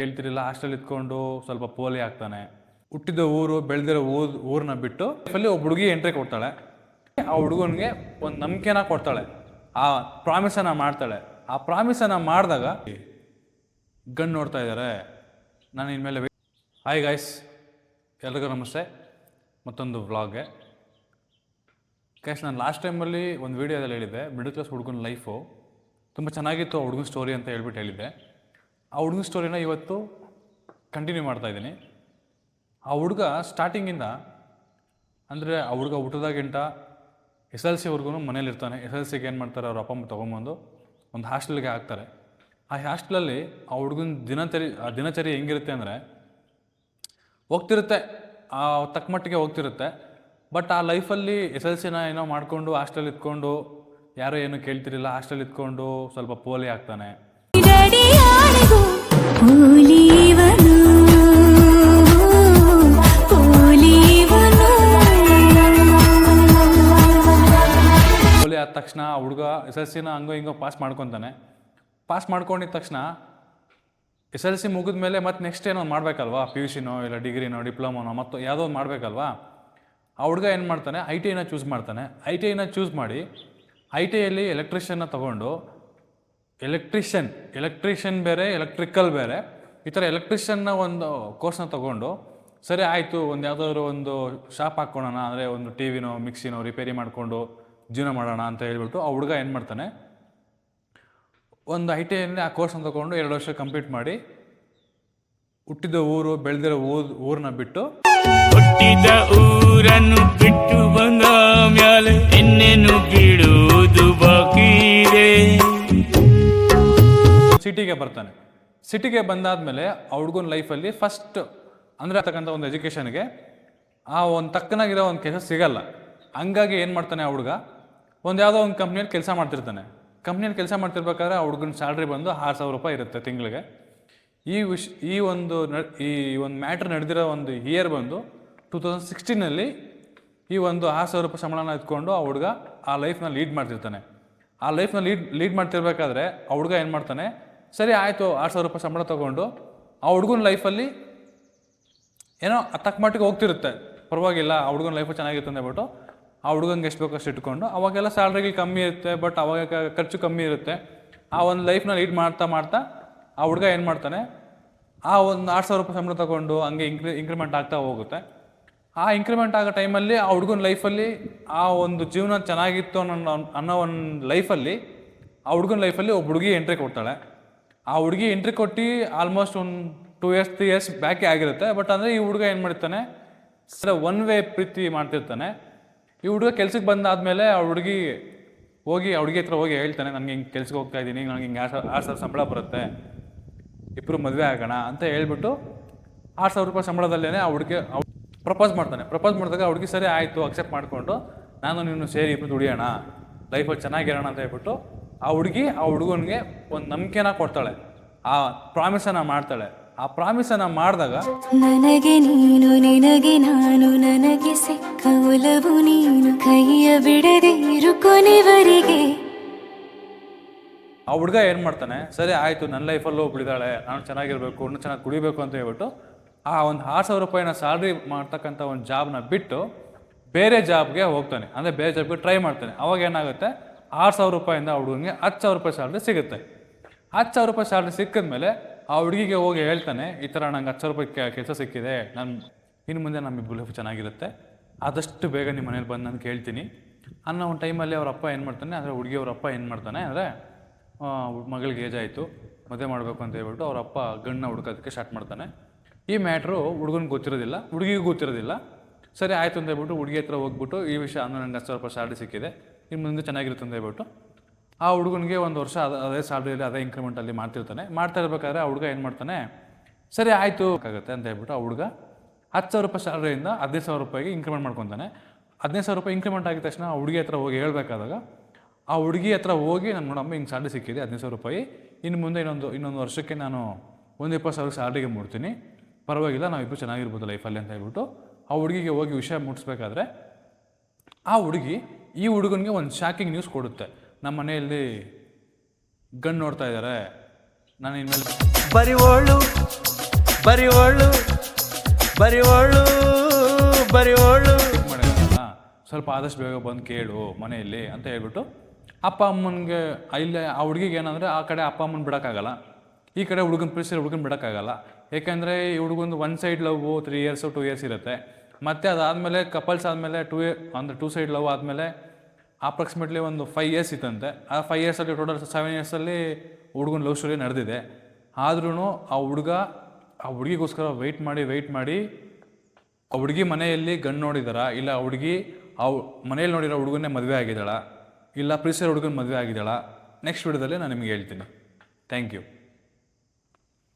ಕೇಳ್ತಿರಲಿಲ್ಲ. Hostel ಇದ್ಕೊಂಡು ಸ್ವಲ್ಪ ಪೋಲಿ ಆಗ್ತಾನೆ. ಹುಟ್ಟಿದ ಊರು ಬೆಳೆದಿರೋ ಊರನ್ನ ಬಿಟ್ಟು ಅಲ್ಲಿ ಒಬ್ಬ ಹುಡುಗಿ ಎಂಟ್ರಿ ಕೊಡ್ತಾಳೆ. ಆ ಹುಡುಗನಿಗೆ ಒಂದು ನಂಬಿಕೆನ ಕೊಡ್ತಾಳೆ, ಆ ಪ್ರಾಮಿಸನ್ನು ಮಾಡ್ತಾಳೆ. ಆ ಪ್ರಾಮಿಸನ್ನು ಮಾಡಿದಾಗ ಗಂಡು ನೋಡ್ತಾ ಇದ್ದಾರೆ. ನಾನು ಇನ್ಮೇಲೆ ಹಾಯ್ ಗಾಯ್ಸ್, ಎಲ್ರಿಗೂ ನಮಸ್ತೆ. ಮತ್ತೊಂದು ವ್ಲಾಗ್ಗೆ ಗೈಸ್, ನಾನು ಲಾಸ್ಟ್ ಟೈಮಲ್ಲಿ ಒಂದು ವೀಡಿಯೋದಲ್ಲಿ ಹೇಳಿದ್ದೆ, ಮಿಡಲ್ ಕ್ಲಾಸ್ ಹುಡುಗನ ಲೈಫು ತುಂಬ ಚೆನ್ನಾಗಿತ್ತು ಆ ಹುಡುಗನ ಸ್ಟೋರಿ ಅಂತ ಹೇಳ್ಬಿಟ್ಟು ಹೇಳಿದ್ದೆ. ಆ ಹುಡುಗನ ಸ್ಟೋರಿನ ಇವತ್ತು ಕಂಟಿನ್ಯೂ ಮಾಡ್ತಾಯಿದ್ದೀನಿ. ಆ ಹುಡುಗ ಸ್ಟಾರ್ಟಿಂಗಿಂದ ಅಂದರೆ ಆ ಹುಡುಗ ಹುಟ್ಟಿದಾಗಿಂತ SLCವರೆಗೂ ಮನೇಲಿರ್ತಾನೆ. SLCಗೆ ಏನು ಮಾಡ್ತಾರೆ, ಅವ್ರ ಅಪ್ಪ ಅಮ್ಮ ತೊಗೊಂಬಂದು ಒಂದು ಹಾಸ್ಟೆಲ್ಗೆ ಹಾಕ್ತಾರೆ. ಆ ಹಾಸ್ಟೆಲಲ್ಲಿ ಆ ಹುಡುಗನ ದಿನಚರಿ ಹೆಂಗಿರುತ್ತೆ ಅಂದರೆ, ಹೋಗ್ತಿರುತ್ತೆ, ಆ ತಕ್ಕ ಮಟ್ಟಿಗೆ ಹೋಗ್ತಿರುತ್ತೆ. ಬಟ್ ಆ ಲೈಫಲ್ಲಿ SLCನ ಏನೋ ಮಾಡಿಕೊಂಡು ಹಾಸ್ಟೆಲ್ ಇದ್ಕೊಂಡು ಯಾರೋ ಏನೂ ಕೇಳ್ತಿರಲಿಲ್ಲ. ಹಾಸ್ಟೆಲ್ ಇದ್ಕೊಂಡು ಸ್ವಲ್ಪ ಪೋಲಿ ಆಗ್ತಾನೆ. ಪೋಲಿ ಆದ ತಕ್ಷಣ ಆ ಹುಡುಗ SLCನ ಹಂಗೋ ಹಿಂಗೋ ಪಾಸ್ ಮಾಡ್ಕೊತಾನೆ. ಪಾಸ್ ಮಾಡ್ಕೊಂಡಿದ್ದ ತಕ್ಷಣ SLC ಮುಗಿದ ಮೇಲೆ ಮತ್ತೆ ನೆಕ್ಸ್ಟ್ ಏನೋ ಮಾಡಬೇಕಲ್ವಾ, PUCನೋ ಇಲ್ಲ ಡಿಗ್ರಿನೋ ಡಿಪ್ಲೊಮೋನೋ ಮತ್ತು ಯಾವುದೋ ಒಂದು ಮಾಡಬೇಕಲ್ವಾ. ಆ ಹುಡುಗ ಏನು ಮಾಡ್ತಾನೆ, ITIನ ಚೂಸ್ ಮಾಡ್ತಾನೆ. ITIನ ಚೂಸ್ ಮಾಡಿ ITIಯಲ್ಲಿ ಎಲೆಕ್ಟ್ರಿಷಿಯನ್ನ ತೊಗೊಂಡು, ಎಲೆಕ್ಟ್ರಿಷಿಯನ್ ಬೇರೆ ಎಲೆಕ್ಟ್ರಿಕಲ್ ಬೇರೆ, ಈ ಥರ ಎಲೆಕ್ಟ್ರಿಷಿಯನ್ನ ಒಂದು ಕೋರ್ಸ್ನ ತೊಗೊಂಡು, ಸರಿ ಆಯಿತು ಒಂದು ಯಾವುದಾದ್ರು ಒಂದು ಶಾಪ್ ಹಾಕ್ಕೊಳ್ಳೋಣ, ಅಂದರೆ ಒಂದು TVನೋ ಮಿಕ್ಸಿನೋ ರಿಪೇರಿ ಮಾಡಿಕೊಂಡು ಜೀವನ ಮಾಡೋಣ ಅಂತ ಹೇಳ್ಬಿಟ್ಟು ಆ ಹುಡುಗ ಏನು ಮಾಡ್ತಾನೆ, ಒಂದು ITIಯಲ್ಲಿ ಆ ಕೋರ್ಸ್ನ ತೊಗೊಂಡು 2 ವರ್ಷ ಕಂಪ್ಲೀಟ್ ಮಾಡಿ, ಹುಟ್ಟಿದ ಊರು ಬೆಳೆದಿರೋ ಊರನ್ನ ಬಿಟ್ಟು ಹುಟ್ಟಿದ ಊರನ್ನು ಬಿಟ್ಟು ಬಂದ ಮ್ಯಾಲೆ ಇನ್ನೇನು ಬಿಡುವುದು ಬಾಕಿ ಇದೆ. ಸಿಟಿಗೆ ಬರ್ತಾನೆ. ಸಿಟಿಗೆ ಬಂದಾದ್ಮೇಲೆ ಆ ಹುಡುಗನ ಲೈಫಲ್ಲಿ ಫಸ್ಟ್ ಅಂದರೆ ಅಂತಕ್ಕಂಥ ಒಂದು ಎಜುಕೇಷನ್ಗೆ ಆ ಒಂದು ತಕ್ಕನಾಗಿರೋ ಒಂದು ಕೆಲಸ ಸಿಗಲ್ಲ. ಹಂಗಾಗಿ ಏನು ಮಾಡ್ತಾನೆ ಆ ಹುಡುಗ, ಒಂದು ಯಾವುದೋ ಒಂದು ಕಂಪ್ನಿಯಲ್ಲಿ ಕೆಲಸ ಮಾಡ್ತಿರ್ತಾನೆ. ಕಂಪ್ನಿಯಲ್ಲಿ ಕೆಲಸ ಮಾಡ್ತಿರ್ಬೇಕಾದ್ರೆ ಆ ಹುಡುಗನ ಸ್ಯಾಲ್ರಿ ಬಂದು 6,000 ರೂಪಾಯಿ ಇರುತ್ತೆ ತಿಂಗಳಿಗೆ. ಈ ಒಂದು ಮ್ಯಾಟ್ರ್ ನಡೆದಿರೋ ಒಂದು ಇಯರ್ ಬಂದು 2016ನಲ್ಲಿ ಈ ಒಂದು 6,000 ರೂಪಾಯಿ ಸಂಬಳನ ಎತ್ಕೊಂಡು ಆ ಹುಡುಗ ಆ ಲೈಫ್ನ ಲೀಡ್ ಮಾಡ್ತಿರ್ತಾನೆ. ಆ ಲೈಫ್ನ ಲೀಡ್ ಮಾಡ್ತಿರ್ಬೇಕಾದ್ರೆ ಆ ಹುಡುಗ ಏನು ಮಾಡ್ತಾನೆ, ಸರಿ ಆಯಿತು 6,000 ರೂಪಾಯಿ ಸಂಬಳ ತೊಗೊಂಡು ಆ ಹುಡುಗನ ಲೈಫಲ್ಲಿ ಏನೋ ತಕ್ಕ ಮಟ್ಟಿಗೆ ಹೋಗ್ತಿರುತ್ತೆ, ಪರವಾಗಿಲ್ಲ ಆ ಹುಡುಗನ ಲೈಫು ಚೆನ್ನಾಗಿರುತ್ತೆ ಅಂದ್ಬಿಟ್ಟು ಆ ಹುಡುಗಂಗೆ ಎಷ್ಟು ಬೇಕೋ ಅಷ್ಟು ಇಟ್ಕೊಂಡು, ಅವಾಗೆಲ್ಲ ಸ್ಯಾಲ್ರಿಗೆ ಕಮ್ಮಿ ಇರುತ್ತೆ, ಬಟ್ ಅವಾಗ ಖರ್ಚು ಕಮ್ಮಿ ಇರುತ್ತೆ. ಆ ಒಂದು ಲೈಫ್ನ ಲೀಡ್ ಮಾಡ್ತಾ ಆ ಹುಡುಗ ಏನು ಮಾಡ್ತಾನೆ, ಆ ಒಂದು 6,000 ರೂಪಾಯಿ ಸಂಬಳ ತೊಗೊಂಡು ಹಂಗೆ ಇಂಕ್ರಿಮೆಂಟ್ ಆಗ್ತಾ ಹೋಗುತ್ತೆ. ಆ ಇಂಕ್ರಿಮೆಂಟ್ ಆಗೋ ಟೈಮಲ್ಲಿ ಆ ಹುಡುಗನ ಲೈಫಲ್ಲಿ ಆ ಒಂದು ಜೀವನ ಚೆನ್ನಾಗಿತ್ತು ಅನ್ನೋ ಒಂದು ಲೈಫಲ್ಲಿ ಆ ಹುಡುಗನ ಲೈಫಲ್ಲಿ ಒಬ್ಬ ಹುಡುಗಿ ಎಂಟ್ರಿ ಕೊಡ್ತಾಳೆ. ಆ ಹುಡುಗಿ ಎಂಟ್ರಿ ಕೊಟ್ಟು ಆಲ್ಮೋಸ್ಟ್ ಒಂದು 2 years 3 years ಬ್ಯಾಕೇ ಆಗಿರುತ್ತೆ. ಬಟ್ ಅಂದರೆ ಈ ಹುಡುಗ ಏನು ಮಾಡ್ತಾನೆ, ಒನ್ ವೇ ಪ್ರೀತಿ ಮಾಡ್ತಿರ್ತಾನೆ. ಈ ಹುಡುಗ ಕೆಲ್ಸಕ್ಕೆ ಬಂದಾದಮೇಲೆ ಆ ಹುಡುಗಿ ಹತ್ರ ಹೋಗಿ ಹೇಳ್ತಾನೆ, ನನಗೆ ಹಿಂಗೆ ಕೆಲ್ಸಕ್ಕೆ ಹೋಗ್ತಾ ಇದ್ದೀನಿ, ನನಗೆ ಹಿಂಗೆ 6,000 ಸಂಬಳ ಬರುತ್ತೆ, ಇಬ್ಬರು ಮದುವೆ ಆಗೋಣ ಅಂತ ಹೇಳ್ಬಿಟ್ಟು 6,000 ರೂಪಾಯಿ ಸಂಬಳದಲ್ಲೇ ಆ ಹುಡುಗಿ ಪ್ರಪೋಸ್ ಮಾಡ್ತಾನೆ. ಪ್ರಪೋಸ್ ಮಾಡಿದಾಗ ಆ ಹುಡುಗಿ ಸರಿ ಆಯಿತು ಅಕ್ಸೆಪ್ಟ್ ಮಾಡಿಕೊಂಡು, ನಾನು ನೀನು ಸೇರಿ ಇಬ್ಬರು ದುಡಿಯೋಣ, ಲೈಫಲ್ಲಿ ಚೆನ್ನಾಗಿರೋಣ ಅಂತ ಹೇಳ್ಬಿಟ್ಟು ಆ ಹುಡುಗಿ ಆ ಹುಡುಗನಿಗೆ ಒಂದು ನಂಬಿಕೆನ ಕೊಡ್ತಾಳೆ, ಆ ಪ್ರಾಮಿಸನ್ನು ಮಾಡ್ತಾಳೆ. ಆ ಪ್ರಾಮಿಸನ್ನು ಮಾಡಿದಾಗ ನನಗೆ ನೀನು ನಿನಗೆ ನಾನು, ನನಗೆ ಸಿಕ್ಕ ಒಲವು ನೀನು, ಕೈಯ ಬಿಡದೆ ಇರು ಕೊನೆವರೆಗೆ. ಆ ಹುಡುಗ ಏನು ಮಾಡ್ತಾನೆ, ಸರಿ ಆಯಿತು ನನ್ನ ಲೈಫಲ್ಲೂ ಒಬ್ಬಳಿದ್ದಾಳೆ, ನಾನು ಚೆನ್ನಾಗಿರಬೇಕು, ಇನ್ನೂ ಚೆನ್ನಾಗಿ ಕುಡಿಬೇಕು ಅಂತ ಹೇಳ್ಬಿಟ್ಟು ಆ ಒಂದು 6,000 ರೂಪಾಯಿನ ಸ್ಯಾಲ್ರಿ ಮಾಡ್ತಕ್ಕಂಥ ಒಂದು ಜಾಬ್ನ ಬಿಟ್ಟು ಬೇರೆ ಜಾಬ್ಗೆ ಹೋಗ್ತಾನೆ, ಅಂದರೆ ಬೇರೆ ಜಾಬ್ಗೆ ಟ್ರೈ ಮಾಡ್ತಾನೆ. ಅವಾಗ ಏನಾಗುತ್ತೆ, 6,000 ರೂಪಾಯಿಂದ ಆ ಹುಡುಗನಿಗೆ 10,000 ರೂಪಾಯಿ ಸ್ಯಾಲ್ರಿ ಸಿಗುತ್ತೆ. 10,000 ರೂಪಾಯಿ ಸ್ಯಾಲ್ರಿ ಸಿಕ್ಕಿದ್ಮೇಲೆ ಆ ಹುಡುಗಿಗೆ ಹೋಗಿ ಹೇಳ್ತಾನೆ, ಈ ಥರ ನಂಗೆ 10,000 ರೂಪಾಯಿ ಕೆಲಸ ಸಿಕ್ಕಿದೆ, ಇನ್ನು ಮುಂದೆ ನಮ್ಮಿಬ್ಬರು ಲೈಫ್ ಚೆನ್ನಾಗಿರುತ್ತೆ, ಆದಷ್ಟು ಬೇಗ ನಿಮ್ಮ ಮನೇಲಿ ಬಂದು ನಾನು ಕೇಳ್ತೀನಿ ಅನ್ನೋ ಒಂದು ಟೈಮಲ್ಲಿ ಅವ್ರ ಅಪ್ಪ ಏನು ಮಾಡ್ತಾನೆ, ಅಂದರೆ ಹುಡುಗಿಯವ್ರ ಅಪ್ಪ ಏನು ಮಾಡ್ತಾನೆ ಅಂದರೆ, ಮಗಳಿಗೆ ಏಜ್ ಆಯಿತು, ಮದುವೆ ಮಾಡಬೇಕು ಅಂತ ಹೇಳ್ಬಿಟ್ಟು ಅವ್ರ ಅಪ್ಪ ಗಂಡನ್ನ ಹುಡುಕೋದಕ್ಕೆ ಸ್ಟಾರ್ಟ್ ಮಾಡ್ತಾನೆ. ಈ ಮ್ಯಾಟ್ರು ಹುಡುಗನಿಗೆ ಗೊತ್ತಿರೋದಿಲ್ಲ, ಹುಡುಗಿಗೂ ಗೊತ್ತಿರೋದಿಲ್ಲ. ಸರಿ ಆಯಿತು ಅಂತ ಹೇಳ್ಬಿಟ್ಟು ಹುಡುಗಿ ಹತ್ರ ಹೋಗ್ಬಿಟ್ಟು ಈ ವಿಷಯ, ಅಂದರೆ ನಂಗೆ 10,000 ರೂಪಾಯಿ ಸ್ಯಾಲ್ರಿ ಸಿಕ್ಕಿದೆ, ಇನ್ನು ಮುಂದೆ ಚೆನ್ನಾಗಿರುತ್ತೆ ಅಂತ ಹೇಳ್ಬಿಟ್ಟು ಆ ಹುಡುಗನಿಗೆ 1 ವರ್ಷ ಅದೇ ಸ್ಯಾಲ್ರಿಯಲ್ಲಿ ಅದೇ ಇಂಕ್ರಿಮೆಂಟಲ್ಲಿ ಮಾಡ್ತಾ ಇರಬೇಕಾದ್ರೆ ಆ ಹುಡುಗ ಏನು ಮಾಡ್ತಾನೆ, ಸರಿ ಆಯಿತು ಆಗುತ್ತೆ ಅಂತ ಹೇಳ್ಬಿಟ್ಟು ಆ ಹುಡುಗ 10,000 ರೂಪಾಯಿ ಸ್ಯಾಲ್ರಿಯಿಂದ 15,000 ರೂಪಾಯಿಗೆ ಇಂಕ್ರಿಮೆಂಟ್ ಮಾಡ್ಕೊತಾನೆ. 15,000 ರೂಪಾಯಿ ಇಂಕ್ರಿಮೆಂಟ್ ಆಗಿದ ತಕ್ಷಣ ಆ ಹುಡುಗಿ ಹತ್ರ ಹೋಗಿ ಹೇಳಬೇಕಾದಾಗ ಆ ಹುಡುಗಿ ಹತ್ರ ಹೋಗಿ, ನಾನು ನೋಡಮ್ಮ ಹಿಂಗೆ ಸ್ಯಾಲ್ರಿ ಸಿಕ್ಕಿದೆ 15,000 ರೂಪಾಯಿ, ಇನ್ನು ಮುಂದೆ ಇನ್ನೊಂದು ವರ್ಷಕ್ಕೆ ನಾನು 20,000 ಸ್ಯಾಲ್ರಿಗೆ ಮುಡ್ತೀನಿ, ಪರವಾಗಿಲ್ಲ ನಾವಿಬ್ಬರು ಚೆನ್ನಾಗಿರ್ಬೋದು ಲೈಫಲ್ಲಿ ಅಂತ ಹೇಳ್ಬಿಟ್ಟು ಆ ಹುಡುಗಿಗೆ ಹೋಗಿ ವಿಷಯ ಮುಟ್ಟಿಸ್ಬೇಕಾದ್ರೆ ಆ ಹುಡುಗಿ ಈ ಹುಡುಗನಿಗೆ ಒಂದು ಶಾಕಿಂಗ್ ನ್ಯೂಸ್ ಕೊಡುತ್ತೆ, ನಮ್ಮ ಮನೆಯಲ್ಲಿ ಗಂಡು ನೋಡ್ತಾ ಇದ್ದಾರೆ, ನಾನು ಇನ್ಮೇಲೆ ಬರಿವೋಳು ಬರಿವೋಳು ಬರಿವೋಳು ಬರಿವೋಳು ಮಾಡೋಕ್ಕಾಗಲ್ಲ, ಸ್ವಲ್ಪ ಆದಷ್ಟು ಬೇಗ ಬಂದು ಕೇಳು ಮನೆಯಲ್ಲಿ ಅಂತ ಹೇಳ್ಬಿಟ್ಟು ಅಪ್ಪ ಅಮ್ಮನಿಗೆ ಇಲ್ಲಿ ಆ ಹುಡುಗಿಗೆ ಏನಂದರೆ ಆ ಕಡೆ ಅಪ್ಪ ಅಮ್ಮನ ಬಿಡೋಕ್ಕಾಗಲ್ಲ, ಈ ಕಡೆ ಹುಡುಗನ ಪ್ರೀತಿಸಿರೋ ಹುಡುಗನ ಬಿಡೋಕ್ಕಾಗಲ್ಲ. ಯಾಕೆಂದರೆ ಈ ಹುಡುಗಂದು 1 ಸೈಡ್ ಲವ್ 3 ಇಯರ್ಸು 2 ಇಯರ್ಸ್ ಇರುತ್ತೆ. ಮತ್ತು ಅದಾದಮೇಲೆ ಕಪಲ್ಸ್ ಆದಮೇಲೆ 2 ಸೈಡ್ ಲವ್ ಆದಮೇಲೆ ಅಪ್ರಾಕ್ಸಿಮೇಟ್ಲಿ ಒಂದು 5 ಇಯರ್ಸ್ ಇತ್ತಂತೆ. ಆ 5 ಇಯರ್ಸಲ್ಲಿ ಟೋಟಲ್ 7 ಇಯರ್ಸಲ್ಲಿ ಹುಡುಗನ ಲವ್ ಸ್ಟೋರಿ ನಡೆದಿದೆ. ಆದ್ರೂ ಆ ಹುಡುಗಿಗೋಸ್ಕರ ವೆಯ್ಟ್ ಮಾಡಿ ಆ ಹುಡುಗಿ ಮನೆಯಲ್ಲಿ ಗಂಡು ನೋಡಿದಾರ, ಇಲ್ಲ ಆ ಹುಡುಗಿ ಮನೆಯಲ್ಲಿ ನೋಡಿರೋ ಹುಡುಗನ್ನೇ ಮದುವೆ ಆಗಿದ್ದಾಳ, ಇಲ್ಲ ಪ್ರೀತಿಸಿರೋ ಹುಡುಗನ ಮದುವೆ ಆಗಿದ್ದಾಳ, ನೆಕ್ಸ್ಟ್ ವಿಡಿಯೋದಲ್ಲಿ ನಾನು ನಿಮಗೆ ಹೇಳ್ತೀನಿ. Thank you.